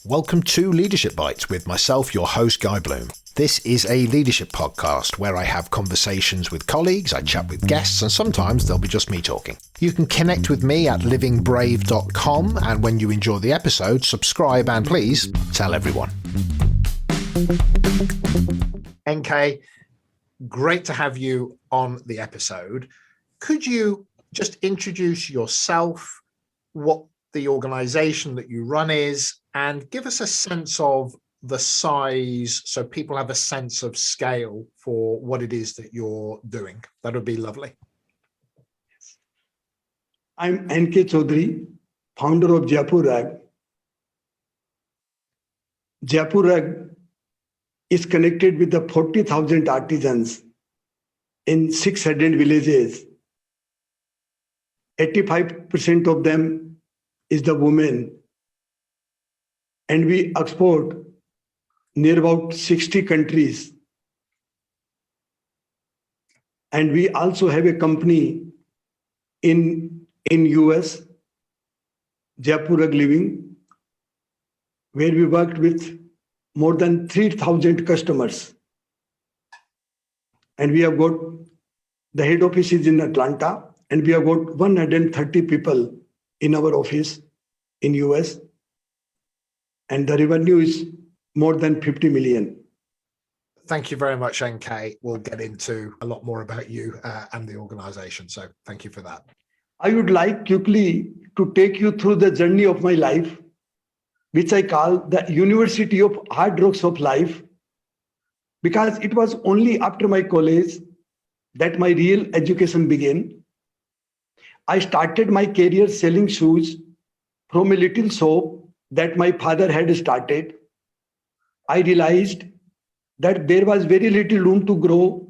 Welcome to Leadership Bites with myself, your host, Guy Bloom. This is a leadership podcast where I have conversations with colleagues, I chat with guests, and sometimes there'll be just me talking. You can connect with me at livingbrave.com, and when you enjoy the episode, subscribe and please tell everyone. NK, great to have you on the episode. Could you just introduce yourself, what the organization that you run is, and give us a sense of the size so people have a sense of scale for what it is that you're doing? That would be lovely. I'm Nand Kishore Chaudhary, founder of Jaipur Rugs. Jaipur Rugs is connected with the 40,000 artisans in 600 villages. 85% of them is the women. And we export near about 60 countries. And we also have a company in US, Jaipur Rug Living, where we worked with more than 3,000 customers. And we have got the head office is in Atlanta, and we have got 130 people in our office in US. And the revenue is more than 50 million. Thank you very much, NK. We'll get into a lot more about you and the organization. So thank you for that. I would like quickly to take you through the journey of my life, which I call the University of Hard Rocks of Life, because it was only after my college that my real education began. I started my career selling shoes from a little shop that my father had started. I realized that there was very little room to grow,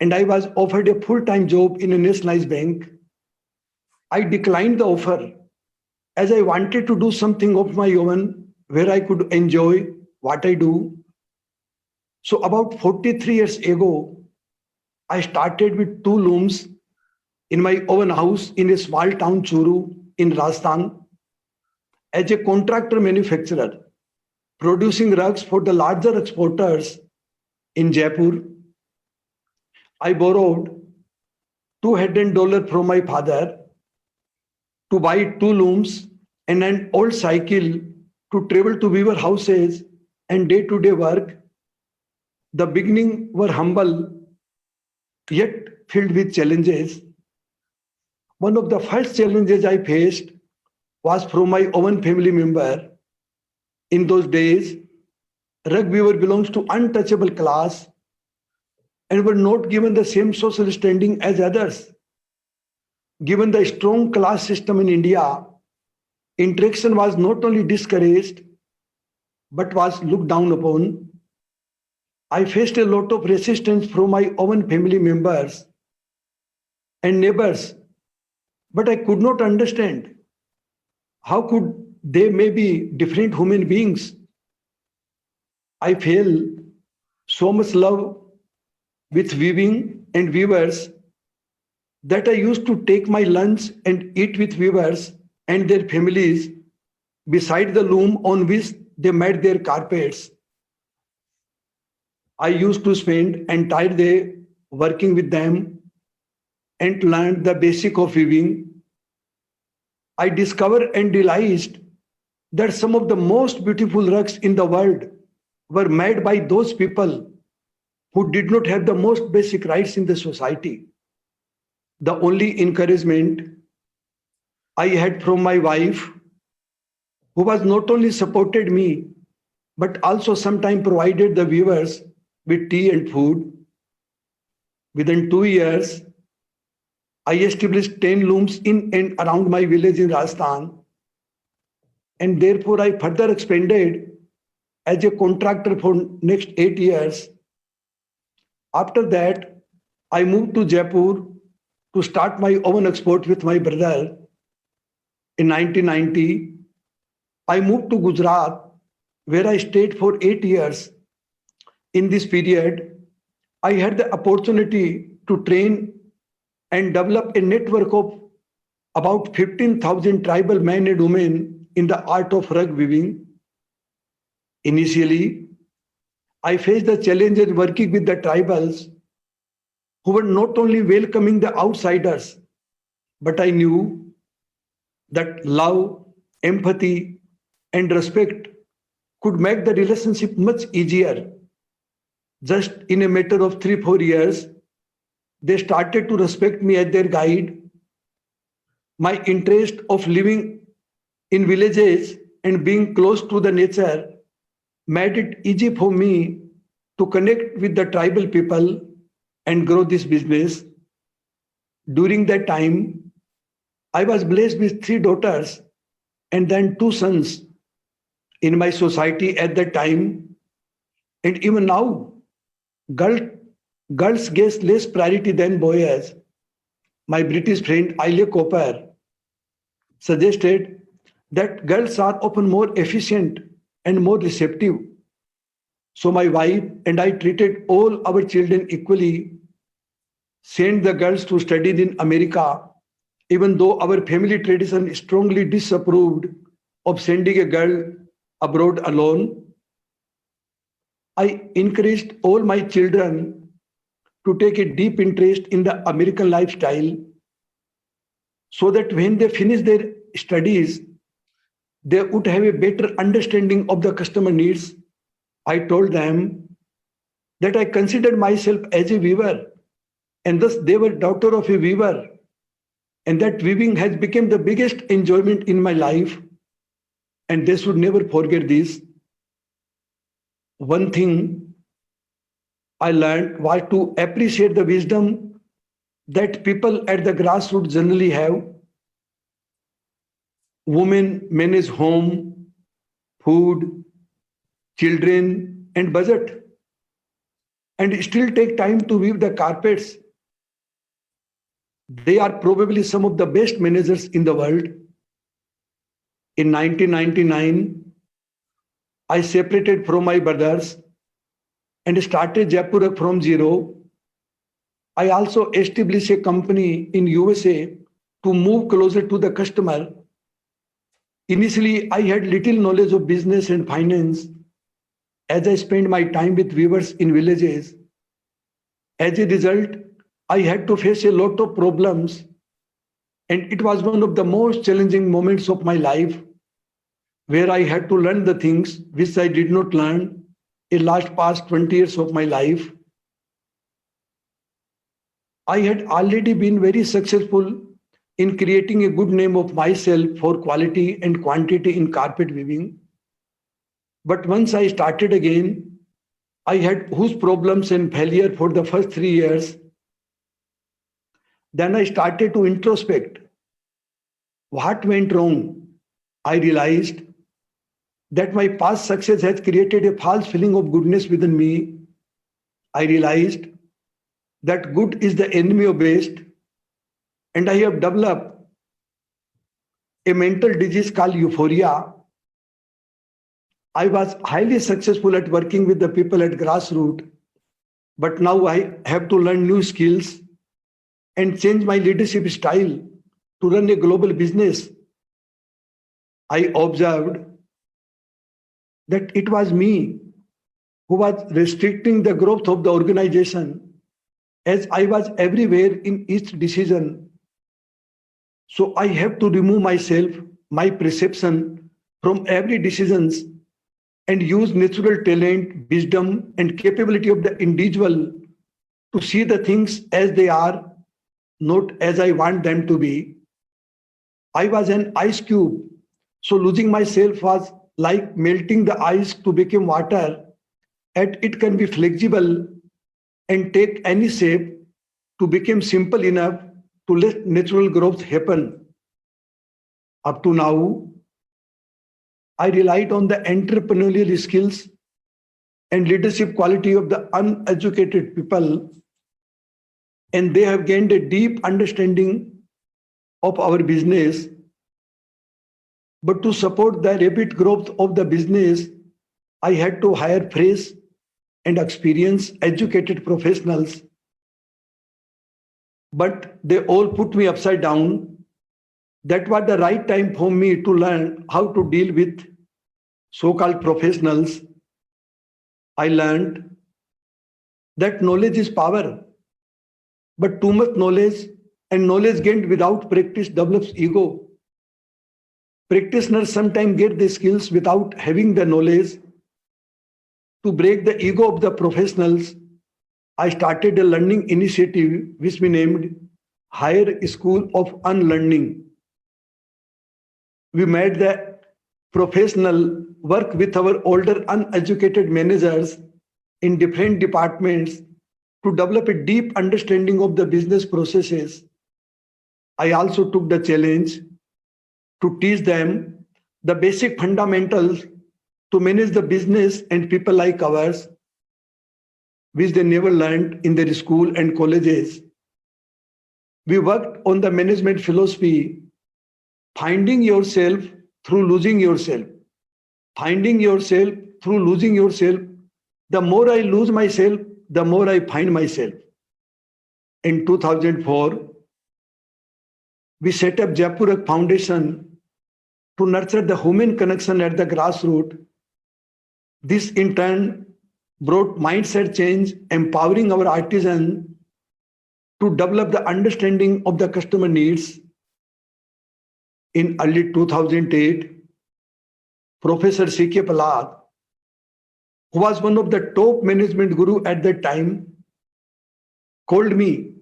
and I was offered a full-time job in a nationalized bank. I declined the offer as I wanted to do something of my own where I could enjoy what I do. So about 43 years ago, I started with 2 looms in my own house in a small town, Churu, in Rajasthan, as a contractor manufacturer, producing rugs for the larger exporters in Jaipur. I borrowed $200 from my father to buy 2 looms and an old cycle to travel to weaver houses and day-to-day work. The beginning were humble, yet filled with challenges. One of the first challenges I faced was from my own family member. In those days, rug weaver belongs to untouchable class and were not given the same social standing as others. Given the strong class system in India, interaction was not only discouraged, but was looked down upon. I faced a lot of resistance from my own family members and neighbors, but I could not understand how could they may be different human beings. I feel so much love with weaving and weavers that I used to take my lunch and eat with weavers and their families beside the loom on which they made their carpets. I used to spend entire day working with them and learned the basic of weaving. I discovered and realized that some of the most beautiful rugs in the world were made by those people who did not have the most basic rights in the society. The only encouragement I had from my wife, who was not only supported me, but also sometimes provided the weavers with tea and food. Within 2 years, I established 10 looms in and around my village in Rajasthan, and therefore I further expanded as a contractor for next 8 years. After that, I moved to Jaipur to start my own export with my brother. In 1990, I moved to Gujarat, where I stayed for 8 years. In this period, I had the opportunity to train and develop a network of about 15,000 tribal men and women in the art of rug weaving. Initially, I faced the challenges working with the tribals who were not only welcoming the outsiders, but I knew that love, empathy, and respect could make the relationship much easier. Just in a matter of 3 4 years, they started to respect me as their guide. My interest of living in villages and being close to the nature made it easy for me to connect with the tribal people and grow this business. During that time, I was blessed with 3 daughters and then 2 sons in my society at that time. And even now, girl, girls get less priority than boys. My British friend Aile Cooper suggested that girls are often more efficient and more receptive. So my wife and I treated all our children equally, sent the girls to study in America, even though our family tradition strongly disapproved of sending a girl abroad alone. I encouraged all my children to take a deep interest in the American lifestyle so that when they finish their studies, they would have a better understanding of the customer needs. I told them that I considered myself as a weaver, and thus they were daughter of a weaver, and that weaving has become the biggest enjoyment in my life, and they should never forget this. One thing I learned was to appreciate the wisdom that people at the grassroots generally have. Women manage home, food, children, and budget, and still take time to weave the carpets. They are probably some of the best managers in the world. In 1999, I separated from my brothers and started Jaipur Rugs from zero. I also established a company in USA to move closer to the customer. Initially, I had little knowledge of business and finance as I spent my time with weavers in villages. As a result, I had to face a lot of problems, and it was one of the most challenging moments of my life where I had to learn the things which I did not learn in last past 20 years of my life. I had already been very successful in creating a good name of myself for quality and quantity in carpet weaving. But once I started again, I had huge problems and failure for the first 3 years. Then I started to introspect. What went wrong? I realized that my past success has created a false feeling of goodness within me. I realized that good is the enemy of best, and I have developed a mental disease called euphoria. I was highly successful at working with the people at grassroots, but now I have to learn new skills and change my leadership style to run a global business. I observed that it was me who was restricting the growth of the organization as I was everywhere in each decision. So I have to remove myself, my perception from every decisions and use natural talent, wisdom, and capability of the individual to see the things as they are, not as I want them to be. I was an ice cube, so losing myself was like melting the ice to become water, and it can be flexible and take any shape to become simple enough to let natural growth happen. Up to now, I relied on the entrepreneurial skills and leadership quality of the uneducated people, and they have gained a deep understanding of our business. But to support the rapid growth of the business, I had to hire fresh and experienced educated professionals. But they all put me upside down. That was the right time for me to learn how to deal with so-called professionals I learned that knowledge is power, but too much knowledge and knowledge gained without practice develops ego. Practitioners sometimes get the skills without having the knowledge. To break the ego of the professionals, I started a learning initiative which we named Higher School of Unlearning. We made the professional work with our older uneducated managers in different departments to develop a deep understanding of the business processes. I also took the challenge to teach them the basic fundamentals to manage the business and people like ours, which they never learned in their school and colleges. We worked on the management philosophy, finding yourself through losing yourself. Finding yourself through losing yourself. The more I lose myself, the more I find myself. In 2004, we set up Jaipur Rugs Foundation to nurture the human connection at the grassroots. This in turn brought mindset change, empowering our artisans to develop the understanding of the customer needs. In early 2008, Professor C.K. Palad, who was one of the top management guru at that time, called me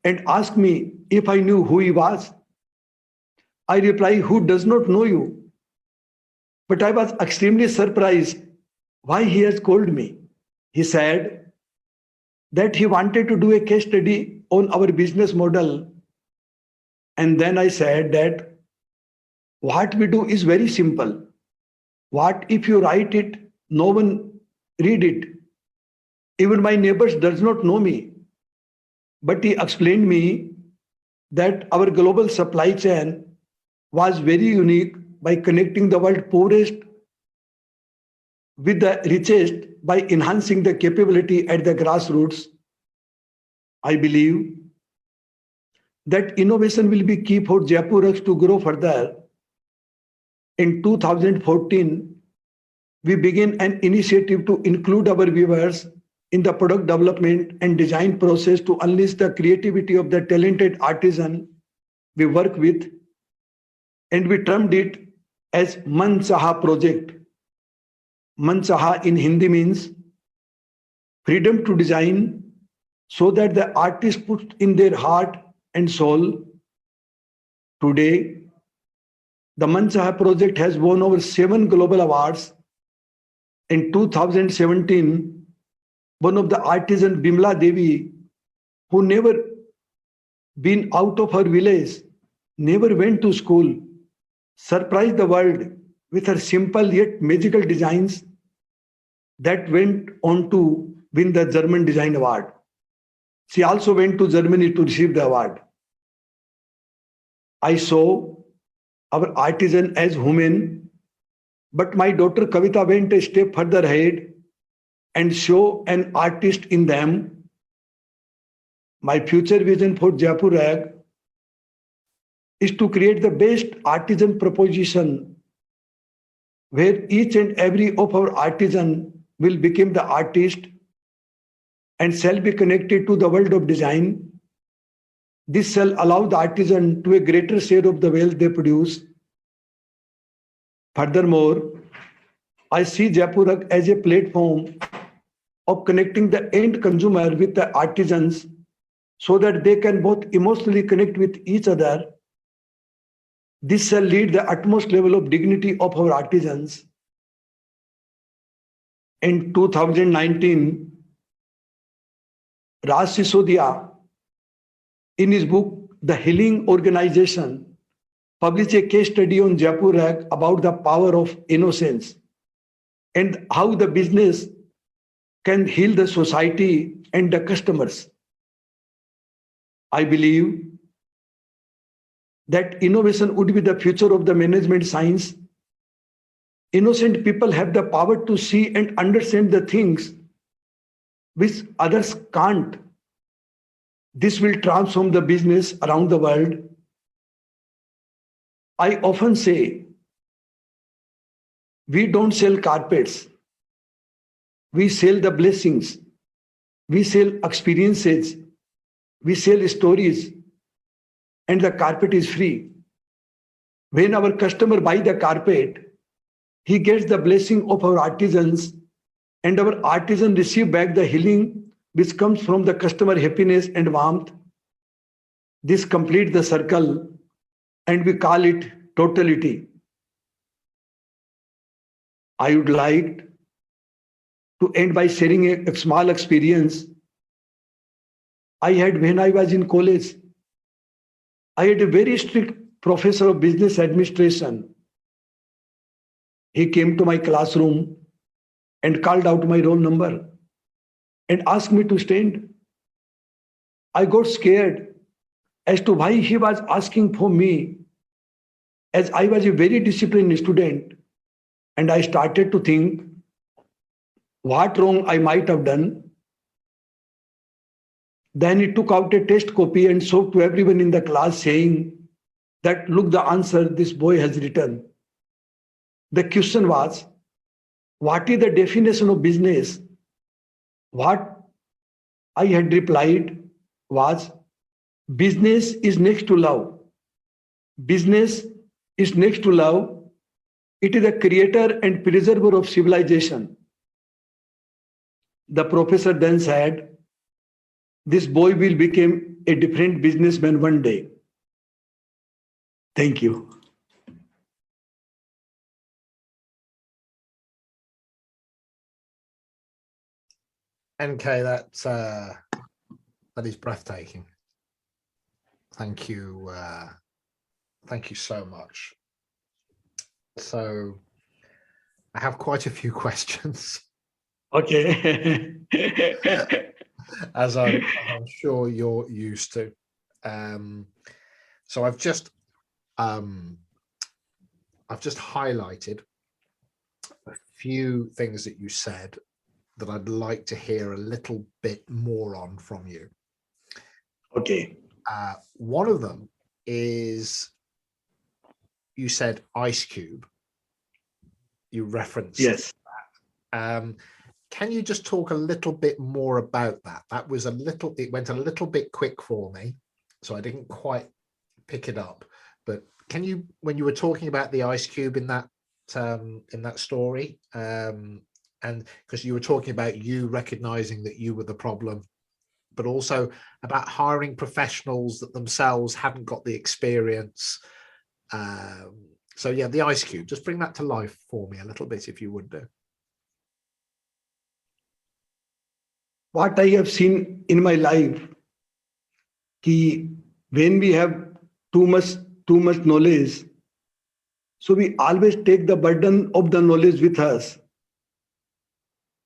and asked me if I knew who he was. I replied, "Who does not know you?" But I was extremely surprised why he has called me. He said that he wanted to do a case study on our business model. And then I said that what we do is very simple. What if you write it, no one read it? Even my neighbors does not know me. But he explained me that our global supply chain was very unique by connecting the world poorest with the richest by enhancing the capability at the grassroots. I believe that innovation will be key for Jaipur Rugs to grow further. In 2014, we began an initiative to include our viewers in the product development and design process to unleash the creativity of the talented artisan we work with, and we termed it as Man Chaha project. Man Chaha in Hindi means freedom to design, so that the artist puts in their heart and soul. Today, the Man Chaha project has won over 7 global awards. In 2017, one of the artisans, Bimla Devi, who never been out of her village, never went to school, surprised the world with her simple yet magical designs that went on to win the German Design Award. She also went to Germany to receive the award. I saw our artisan as human, but my daughter Kavita went a step further ahead and show an artist in them. My future vision for Jaipur Rugs is to create the best artisan proposition where each and every of our artisan will become the artist and shall be connected to the world of design. This shall allow the artisan to a greater share of the wealth they produce. Furthermore, I see Jaipur Rugs as a platform of connecting the end consumer with the artisans so that they can both emotionally connect with each other. This shall lead the utmost level of dignity of our artisans. In 2019, Raj Sisodia, in his book, The Healing Organization, published a case study on Jaipur Rugs about the power of innocence and how the business can heal the society and the customers. I believe that innovation would be the future of the management science. Innocent people have the power to see and understand the things which others can't. This will transform the business around the world. I often say, we don't sell carpets, We sell the blessings, we sell experiences, we sell stories, and the carpet is free. When our customer buy the carpet, he gets the blessing of our artisans, and our artisan receive back the healing which comes from the customer happiness and warmth. This completes the circle, and we call it totality. I would like to end by sharing a small experience I had when I was in college. I had a very strict professor of business administration. He came to my classroom and called out my roll number and asked me to stand. I got scared as to why he was asking for me, as I was a very disciplined student, and I started to think what wrong I might have done. Then he took out a test copy and showed to everyone in the class, saying that, look, the answer this boy has written. The question was, what is the definition of business? What I had replied was, business is next to love. Business is next to love. It is a creator and preserver of civilization. The professor then said, this boy will become a different businessman one day. Thank you. NK, that is breathtaking. Thank you. Thank you so much. So I have quite a few questions. Okay. as I'm sure you're used to. So I've just highlighted a few things that you said that I'd like to hear a little bit more on from you. Okay. One of them is, you said ice cube. You referenced yes. that. Can you just talk a little bit more about that? That was it went a little bit quick for me, so I didn't quite pick it up. But can you, when you were talking about the ice cube in that story, and because you were talking about you recognizing that you were the problem, but also about hiring professionals that themselves hadn't got the experience. So yeah, the ice cube, just bring that to life for me a little bit, if you would do. What I have seen in my life, when we have too much knowledge, so we always take the burden of the knowledge with us,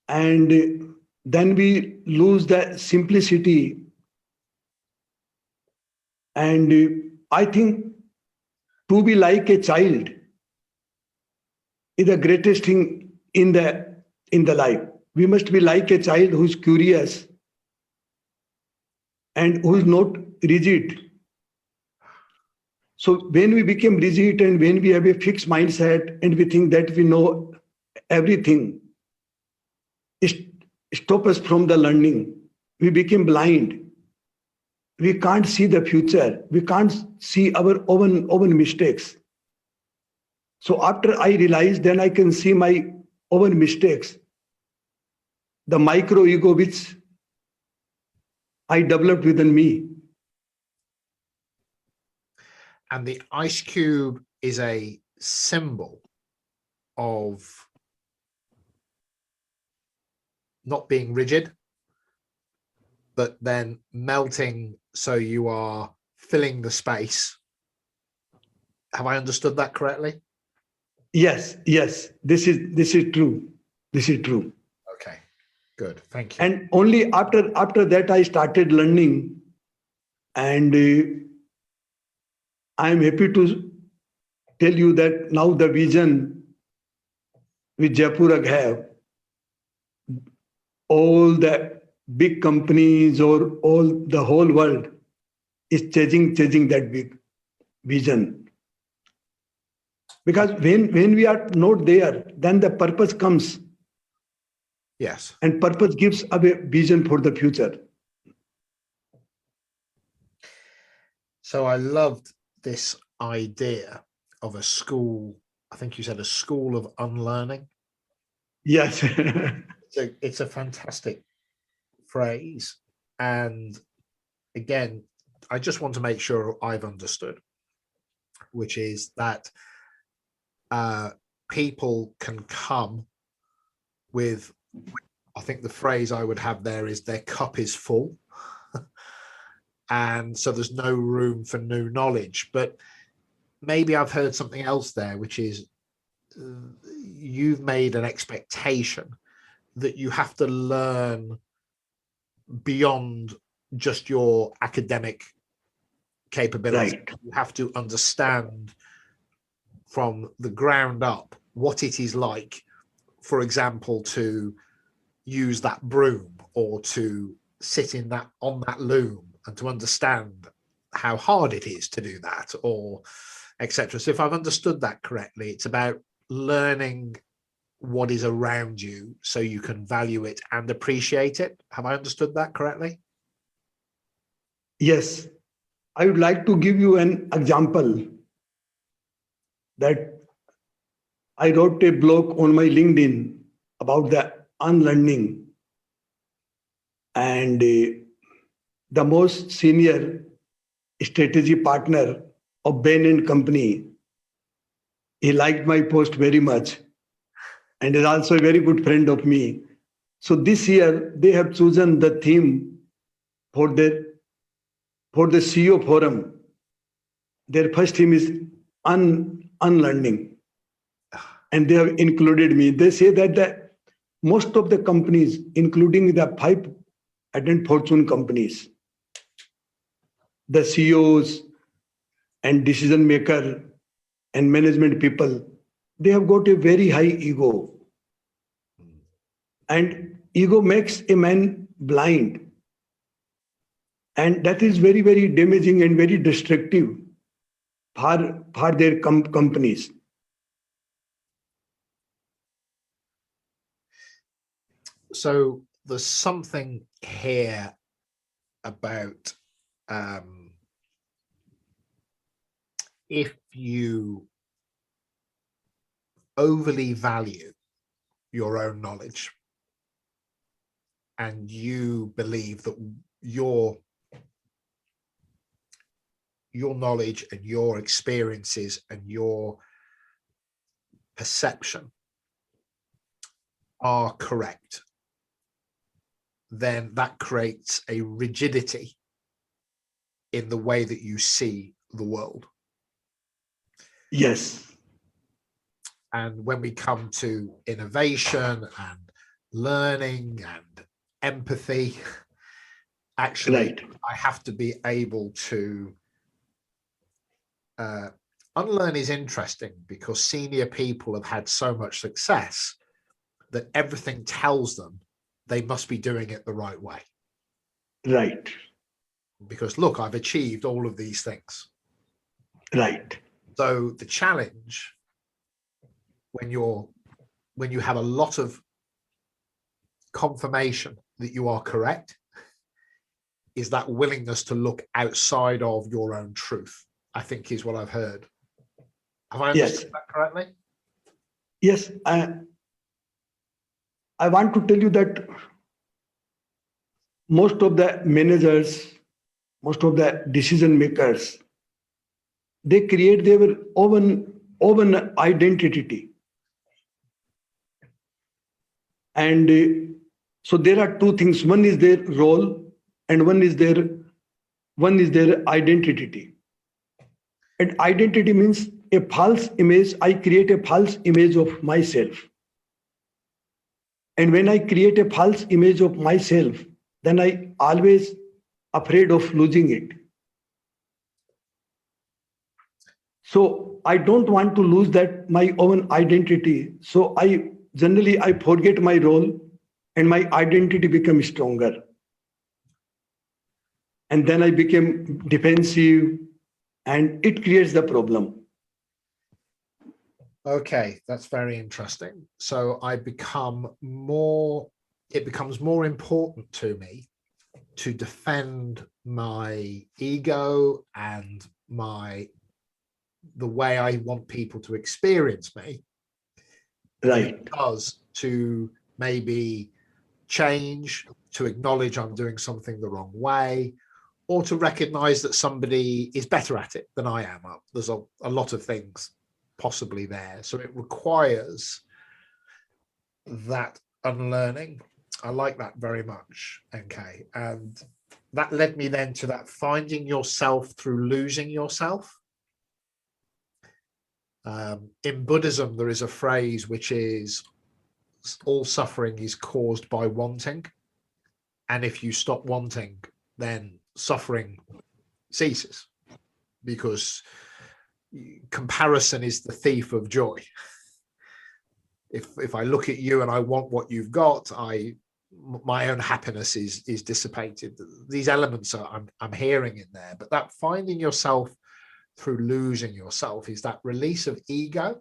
and then we lose the simplicity. And I think to be like a child is the greatest thing in the life. We must be like a child who is curious and who is not rigid. So when we become rigid and when we have a fixed mindset and we think that we know everything, it stops us from the learning. We become blind. We can't see the future. We can't see our own mistakes. So after I realize, then I can see my own mistakes, the micro ego which I developed within me. And the ice cube is a symbol of not being rigid, but then melting, so you are filling the space. Have I understood that correctly? Yes. This is true. This is true. Okay, good. Thank you. And only after that I started learning, and I am happy to tell you that now the vision which Jaipur Rugs have, all the big companies or the whole world is chasing that big vision. Because when we are not there, then the purpose comes. Yes. And purpose gives a vision for the future. So I loved this idea of a school. I think you said a school of unlearning. Yes. So it's a fantastic phrase. And again, I just want to make sure I've understood, which is that people can come with, I think the phrase I would have there is their cup is full. And so there's no room for new knowledge. But maybe I've heard something else there, which is you've made an expectation that you have to learn beyond just your academic capability. Right. You have to understand from the ground up what it is like, for example, to use that broom or to sit in that on that loom, and to understand how hard it is to do that, or etc. So if I've understood that correctly, it's about learning what is around you so you can value it and appreciate it. Have I understood that correctly? Yes. I would like to give you an example that I wrote a blog on my LinkedIn about the unlearning, and the most senior strategy partner of Bain and Company, he liked my post very much and is also a very good friend of me. So this year they have chosen the theme for the CEO forum. Their first theme is unlearning, and they have included me. They say that most of the companies, including the 5 ardent fortune companies, the CEOs and decision maker and management people, they have got a very high ego, and ego makes a man blind, and that is very, very damaging and very destructive for their companies. So there's something here about if you overly value your own knowledge and you believe that your knowledge and your experiences and your perception are correct, then that creates a rigidity in the way that you see the world. Yes. And when we come to innovation and learning and empathy, actually, Right. I have to be able to unlearn is interesting because senior people have had so much success that everything tells them they must be doing it the right way. Right. Because look, I've achieved all of these things. Right. So the challenge when you have a lot of confirmation that you are correct is that willingness to look outside of your own truth, I think is what I've heard. Have I understood that correctly? Yes. I want to tell you that most of the managers, most of the decision makers, they create their own identity. And so there are 2 things. One is their role, and one is their identity. And identity means a false image. I create a false image of myself. And when I create a false image of myself, then I always afraid of losing it. So I don't want to lose that my own identity. So I forget my role and my identity becomes stronger. And then I became defensive and it creates the problem. Okay, that's very interesting. So I become more it becomes more important to me to defend my ego and the way I want people to experience me. Right. Because to maybe change, to acknowledge I'm doing something the wrong way, or to recognize that somebody is better at it than I am. There's a lot of things possibly there. So it requires that unlearning. I like that very much, NK. And that led me then to that finding yourself through losing yourself. In Buddhism, there is a phrase which is, all suffering is caused by wanting. And if you stop wanting, then suffering ceases, because comparison is the thief of joy. If I look at you and I want what you've got, my own happiness is dissipated. These elements I'm hearing in there, but that finding yourself through losing yourself is that release of ego,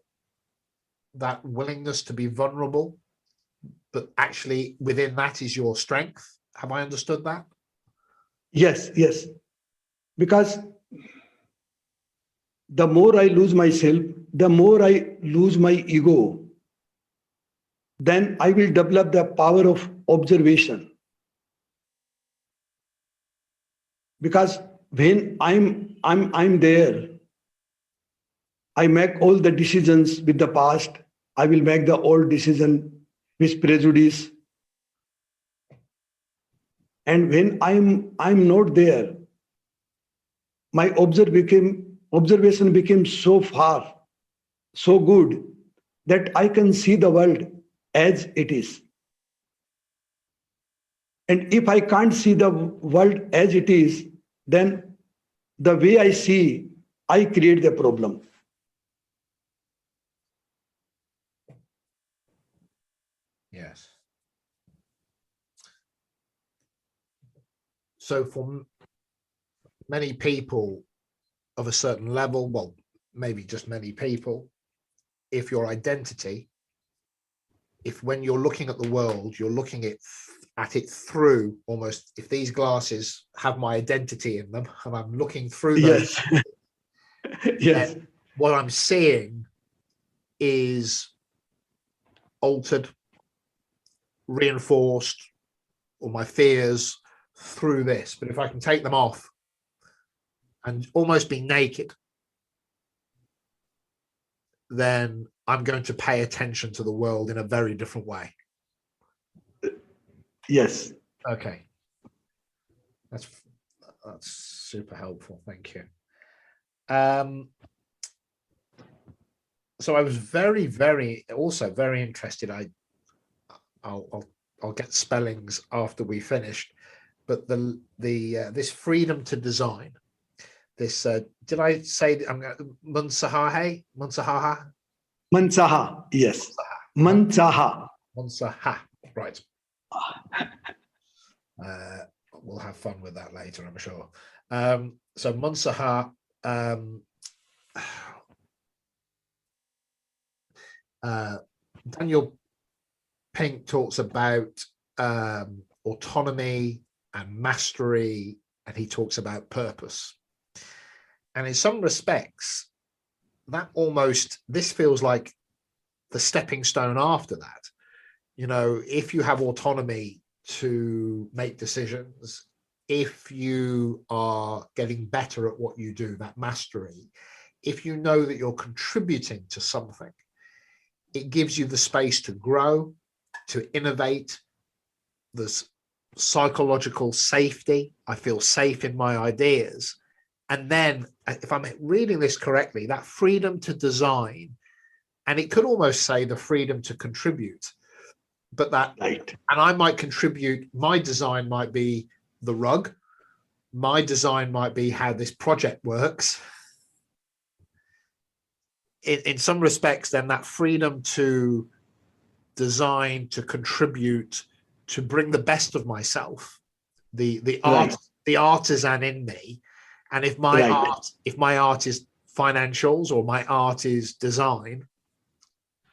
that willingness to be vulnerable, but actually within that is your strength. Have I understood that? Yes, yes. Because the more I lose myself, the more I lose my ego, then I will develop the power of observation. Because when I'm there, I make all the decisions with the past. I will make the old decision with prejudice. And when I'm not there, my observation became so far, so good, that I can see the world as it is. And if I can't see the world as it is, then the way I see, I create the problem. Yes. So for many people of a certain level, well, maybe just many people, if your identity, if when you're looking at the world, you're looking at it through almost, if these glasses have my identity in them and I'm looking through those, Yes. Yes. what I'm seeing is altered, reinforced, or my fears through this. But if I can take them off and almost be naked, then I'm going to pay attention to the world in a very different way. Yes. Okay. That's super helpful. Thank you. So I was very also very interested. I'll get spellings after we finished, but this freedom to design, this did I say I'm Munsaha? Mansaha. Yes. Mansaha. Munsaha. Right. We'll have fun with that later, I'm sure. So Munsaha, Daniel Pink talks about autonomy and mastery, and he talks about purpose. And in some respects, this feels like the stepping stone after that. You know, if you have autonomy to make decisions, if you are getting better at what you do, that mastery, if you know that you're contributing to something, it gives you the space to grow, to innovate. There's psychological safety. I feel safe in my ideas. And then, if I'm reading this correctly, that freedom to design, and it could almost say the freedom to contribute, but that, right. And I might contribute, my design might be the rug, my design might be how this project works. In some respects, then that freedom to design, to contribute, to bring the best of myself, the artisan in me. And if my art is financials or my art is design,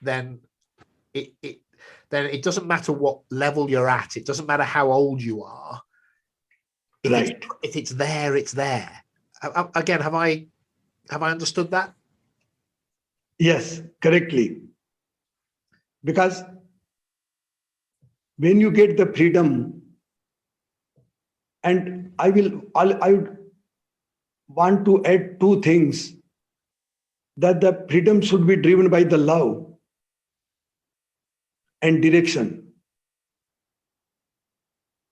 then then it doesn't matter what level you're at. It doesn't matter how old you are. Right. If it's there, it's there. Again, have I understood that? Yes, correctly. Because when you get the freedom, and I would want to add two things, that the freedom should be driven by the love and direction.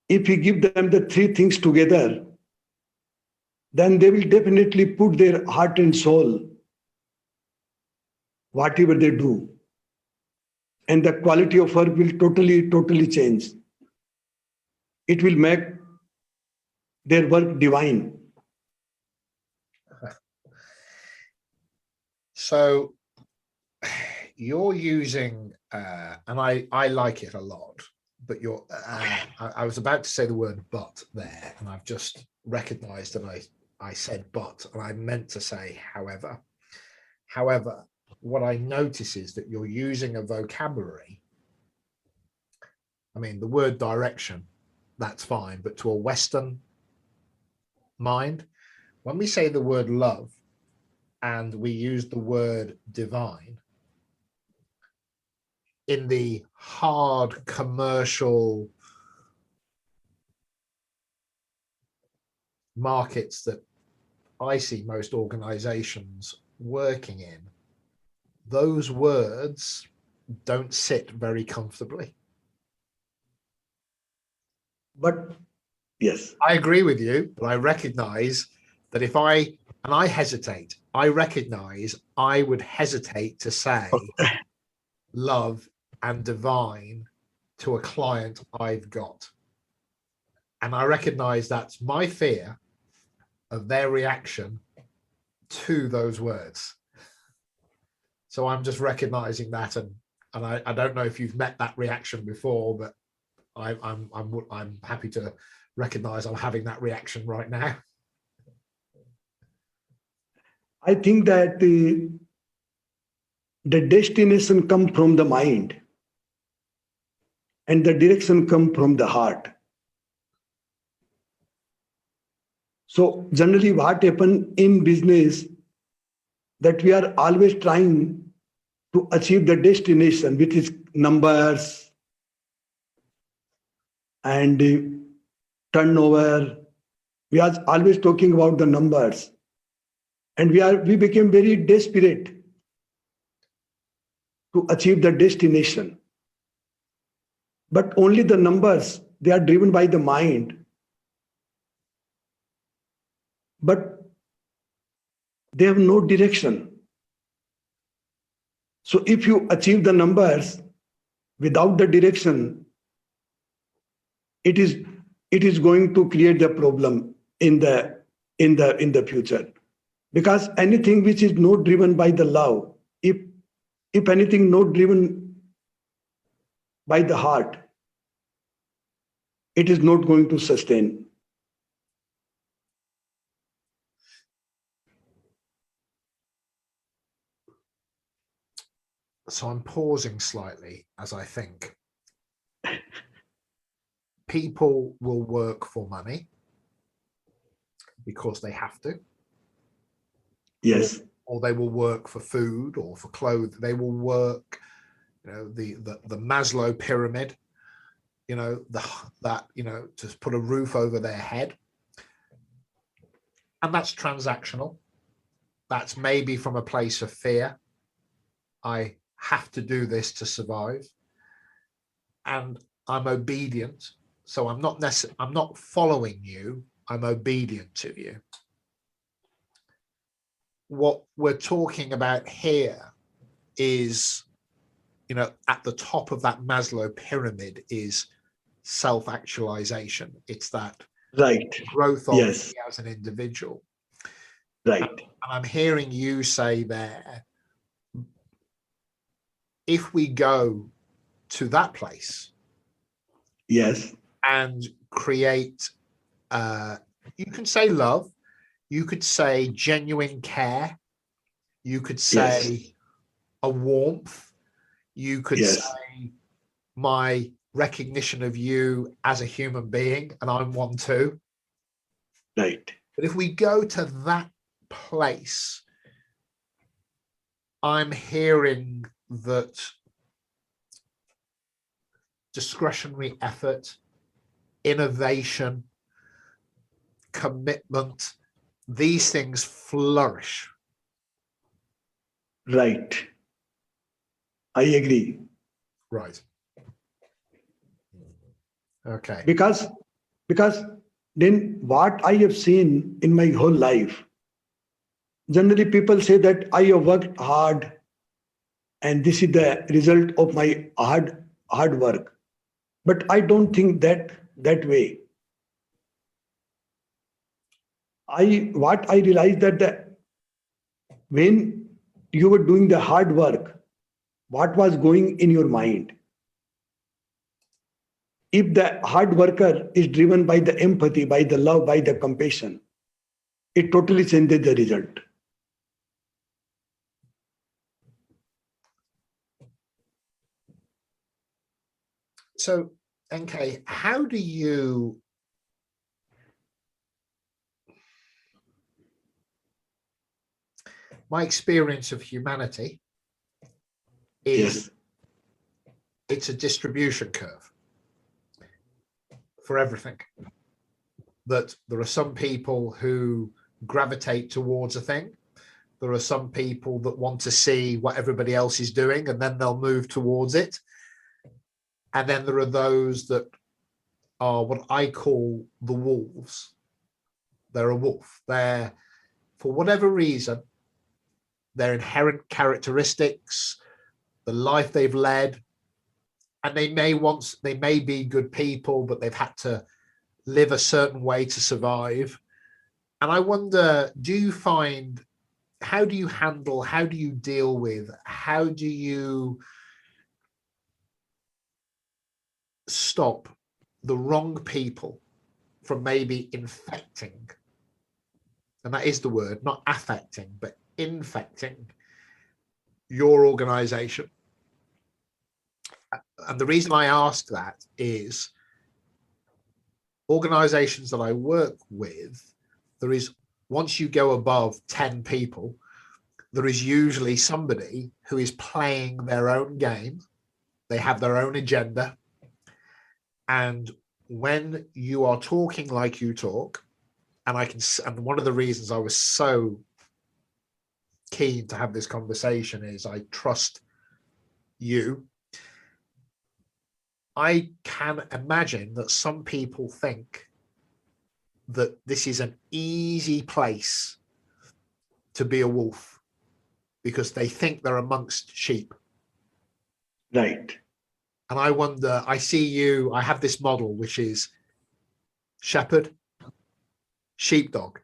If we give them the three things together, then they will definitely put their heart and soul, whatever they do. And the quality of work will totally change. It will make their work divine. So you're using, and I like it a lot, but I was about to say the word but there, and I've just recognized that I said but, and I meant to say however. However, what I notice is that you're using a vocabulary. I mean, the word direction, that's fine, but to a Western mind, when we say the word love and we use the word divine, in the hard commercial markets that I see most organizations working in, those words don't sit very comfortably. But yes, I agree with you, but I recognize that I hesitate, I recognize I would hesitate to say love and divine to a client I've got. And I recognize that's my fear of their reaction to those words. So I'm just recognizing that, and I don't know if you've met that reaction before, but I'm happy to recognize I'm having that reaction right now. I think that the destination comes from the mind and the direction comes from the heart. So generally what happens in business, that we are always trying to achieve the destination, which is numbers and turnover. We are always talking about the numbers, and we became very desperate to achieve the destination. But only the numbers, they are driven by the mind. But they have no direction. So if you achieve the numbers without the direction, it is going to create the problem in the future. Because anything which is not driven by the love, if anything not driven by the heart, it is not going to sustain. So I'm pausing slightly as I think. People will work for money because they have to. Yes. Or they will work for food or for clothes. They will work, the Maslow pyramid, to put a roof over their head. And that's transactional. That's maybe from a place of fear. I have to do this to survive. And I'm obedient. So I'm not following you. I'm obedient to you. What we're talking about here is, at the top of that Maslow pyramid is self-actualization. It's that right growth of yes. me as an individual. Right. And I'm hearing you say there, if we go to that place, yes, and create, you can say love, you could say genuine care, you could say yes. a warmth, you could Yes. say my recognition of you as a human being, and I'm one too. Right. But if we go to that place, I'm hearing that discretionary effort, innovation, commitment, these things flourish. Right. I agree. Right. Okay. Because then what I have seen in my whole life, generally people say that I have worked hard and this is the result of my hard work. But I don't think that way. What I realized that when you were doing the hard work, what was going in your mind? If the hard worker is driven by the empathy, by the love, by the compassion, it totally changes the result. So, NK, how do you my experience of humanity is Yes. It's a distribution curve for everything. That there are some people who gravitate towards a thing. There are some people that want to see what everybody else is doing and then they'll move towards it. And then there are those that are what I call the wolves. They're a wolf. They're, for whatever reason, their inherent characteristics, the life they've led, and they may be good people, but they've had to live a certain way to survive. And I wonder, how do you deal with, how do you stop the wrong people from maybe infecting, and that is the word, not affecting, but infecting your organization? And the reason I ask that is organizations that I work with, there is, once you go above 10 people, there is usually somebody who is playing their own game. They have their own agenda. And when you are talking like you talk, and one of the reasons I was so keen to have this conversation is I trust you. I can imagine that some people think that this is an easy place to be a wolf because they think they're amongst sheep. Right. And I wonder, I have this model, which is shepherd, sheepdog.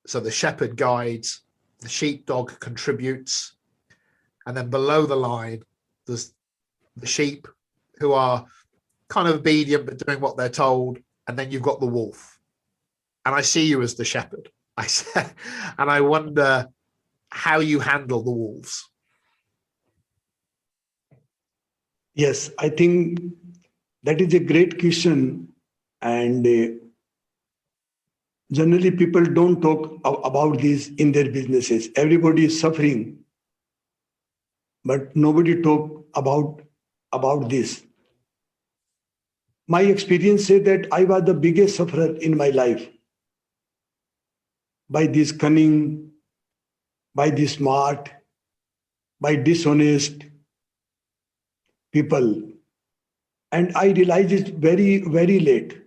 So the shepherd guides, the sheepdog contributes, and then below the line, there's the sheep who are kind of obedient but doing what they're told, and then you've got the wolf. And I see you as the shepherd. And I wonder how you handle the wolves. Yes, I think that is a great question. And generally people don't talk about this in their businesses. Everybody is suffering, but nobody talk about this. My experience said that I was the biggest sufferer in my life by this cunning, by this smart, by dishonest people. And I realized it very, very late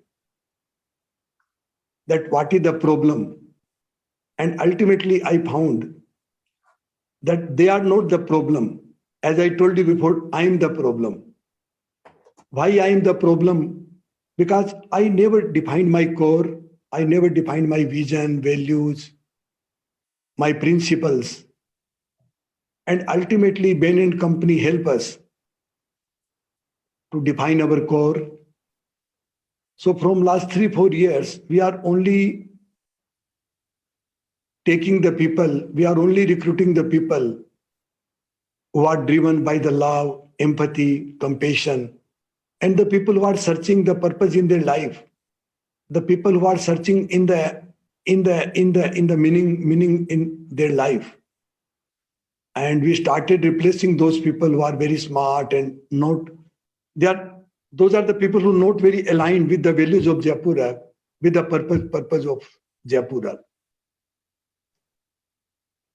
that what is the problem. And ultimately I found that they are not the problem. As I told you before, I am the problem. Why I am the problem? Because I never defined my core. I never defined my vision, values, my principles. And ultimately, Bain and Company help us to define our core. So from last 3-4 years, we are only taking the people, we are only recruiting the people who are driven by the love, empathy, compassion, and the people who are searching the purpose in their life, the people who are searching in the meaning in their life. And we started replacing those people who are very smart and not, those are the people who are not very aligned with the values of Jaipur, with the purpose of Jaipur.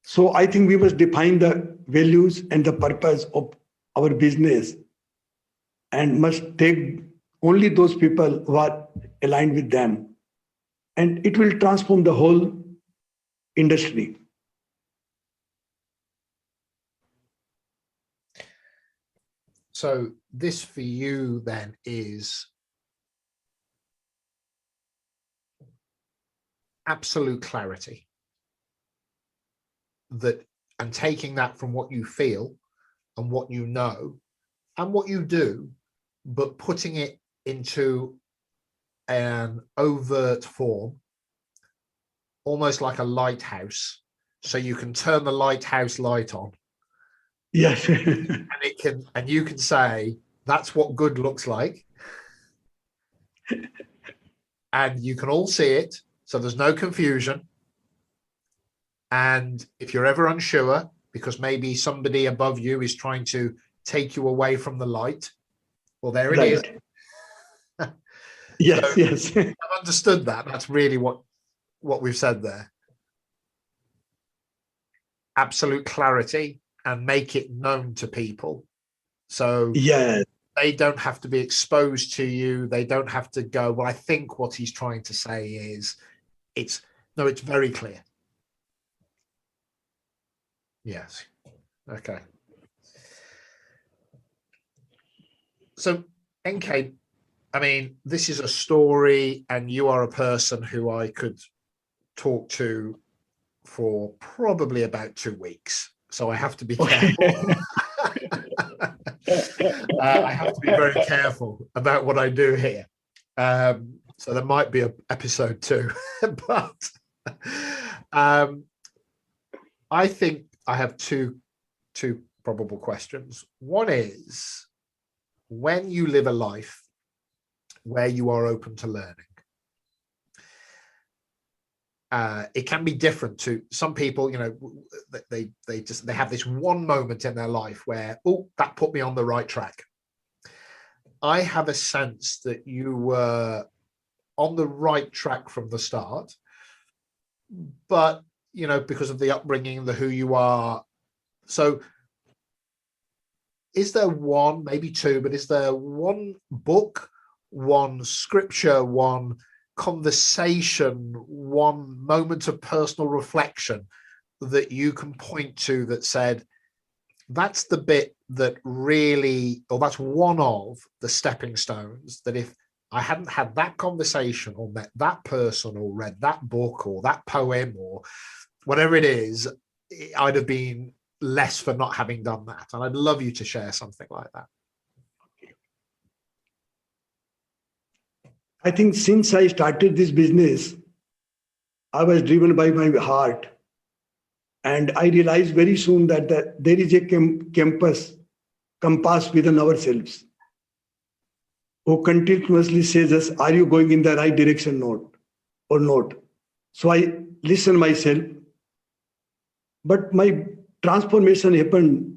So I think we must define the values and the purpose of our business and must take only those people who are aligned with them. And it will transform the whole industry. So this for you then is absolute clarity, that, and taking that from what you feel and what you know and what you do, but putting it into an overt form, almost like a lighthouse, so you can turn the lighthouse light on. Yes. And it can, and you can say, that's what good looks like. And you can all see it, so there's no confusion. And if you're ever unsure, because maybe somebody above you is trying to take you away from the light, well, there it is. Yes, So yes. I've understood that. That's really what we've said there. Absolute clarity, and make it known to people. So Yes. they don't have to be exposed to you. They don't have to go, well, I think what he's trying to say is, it's very clear. Yes. Okay. So, NK, I mean, this is a story, and you are a person who I could talk to for probably about 2 weeks. So I have to be careful. I have to be very careful about what I do here. So there might be an episode 2, but I think I have two probable questions. One is, when you live a life where you are open to learning, it can be different to some people. You know, they have this one moment in their life where, oh, that put me on the right track. I have a sense that you were on the right track from the start, but, you know, because of the upbringing, the who you are. So is there one, maybe 2, but is there one book, one scripture, one conversation, one moment of personal reflection that you can point to that said, that's the bit that really, or that's one of the stepping stones, that if I hadn't had that conversation or met that person or read that book or that poem or whatever it is, I'd have been less for not having done that? And I'd love you to share something like that. I think since I started this business, I was driven by my heart. And I realized very soon that there is a compass within ourselves, who continuously says us, are you going in the right direction or not? So I listen myself. But my transformation happened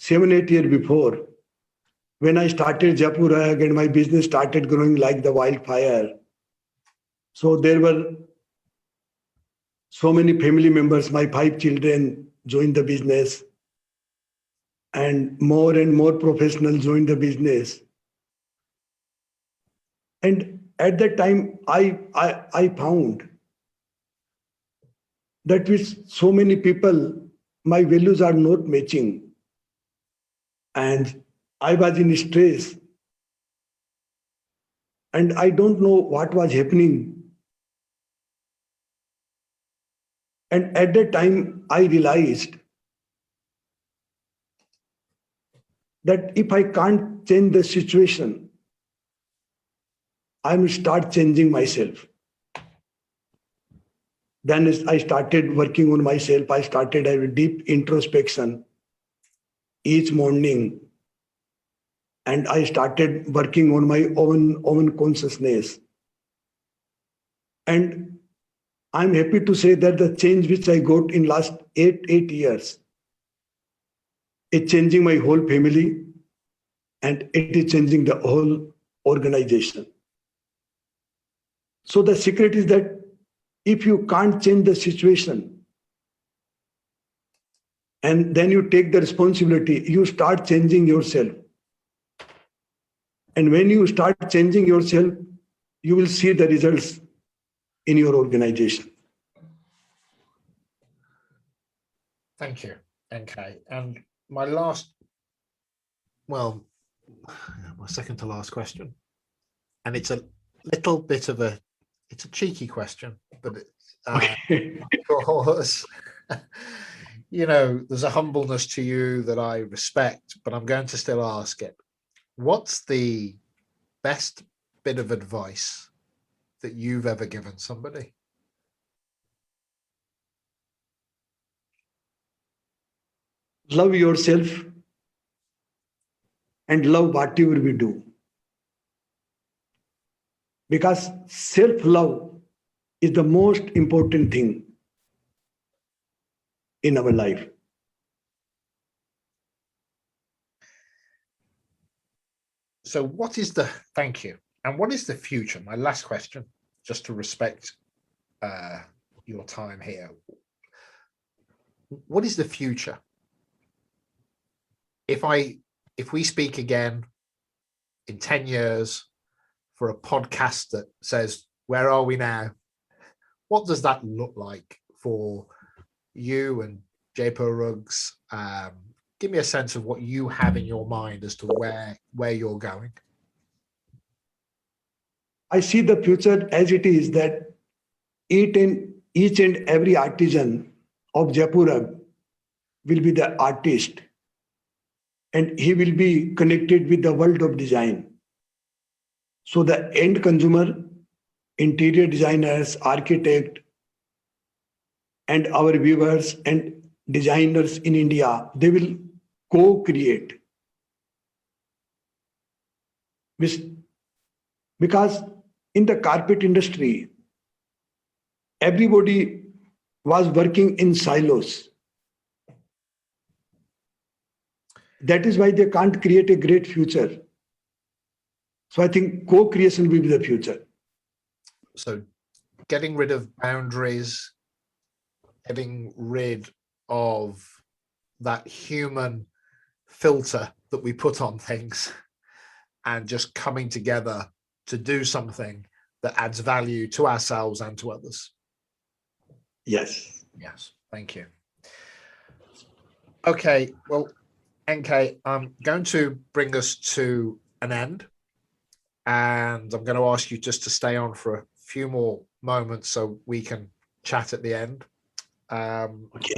7-8 years before, when I started Jaipur Rugs and my business started growing like the wildfire. So there were so many family members, my 5 children joined the business, and more professionals joined the business. And at that time, I found that with so many people, my values are not matching. And I was in stress. And I don't know what was happening. And at that time, I realized that if I can't change the situation, I will start changing myself. Then I started working on myself. I started a deep introspection each morning. and I started working on my own consciousness. And I'm happy to say that the change which I got in last eight years is changing my whole family, and it is changing the whole organization. So the secret is that if you can't change the situation, and then you take the responsibility, you start changing yourself. And when you start changing yourself, you will see the results in your organization. Thank you, NK. And my second to last question, and it's a little bit of it's a cheeky question, but because there's a humbleness to you that I respect, but I'm going to still ask it. What's the best bit of advice that you've ever given somebody? Love yourself and love whatever we do. Because self-love is the most important thing in our life. So thank you. And what is the future? My last question, just to respect your time here. What is the future? If we speak again in 10 years for a podcast that says, where are we now? What does that look like for you and Jaipur Rugs? Give me a sense of what you have in your mind as to where you're going. I see the future as it is, that each and every artisan of Jaipur Rug will be the artist, and he will be connected with the world of design. So the end consumer, interior designers, architect, and our viewers and designers in India, they will co-create. Because in the carpet industry, everybody was working in silos. That is why they can't create a great future. So I think co-creation will be the future. So getting rid of boundaries, getting rid of that human filter that we put on things, and just coming together to do something that adds value to ourselves and to others. Yes. Yes. Thank you. Okay. Well, NK, I'm going to bring us to an end, and I'm going to ask you just to stay on for a few more moments so we can chat at the end. Okay.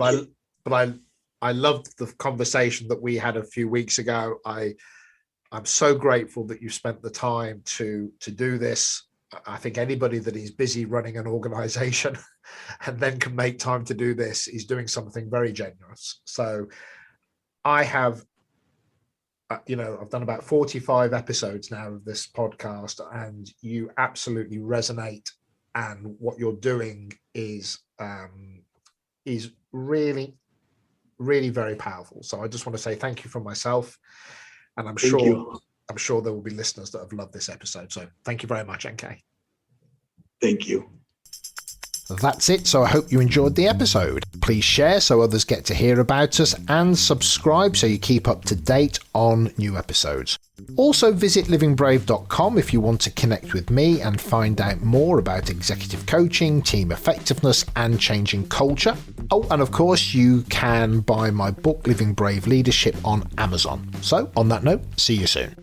But I loved the conversation that we had a few weeks ago. I'm so grateful that you spent the time to do this. I think anybody that is busy running an organization and then can make time to do this is doing something very generous. So I have, I've done about 45 episodes now of this podcast, and you absolutely resonate. And what you're doing is really, really very powerful. So I just want to say thank you from myself. And I'm sure there will be listeners that have loved this episode. So thank you very much, NK. Thank you. That's it. So I hope you enjoyed the episode. Please share so others get to hear about us, and subscribe so you keep up to date on new episodes. Also visit livingbrave.com if you want to connect with me and find out more about executive coaching, team effectiveness, and changing culture. Oh, and of course you can buy my book Living Brave Leadership on Amazon. So on that note, see you soon.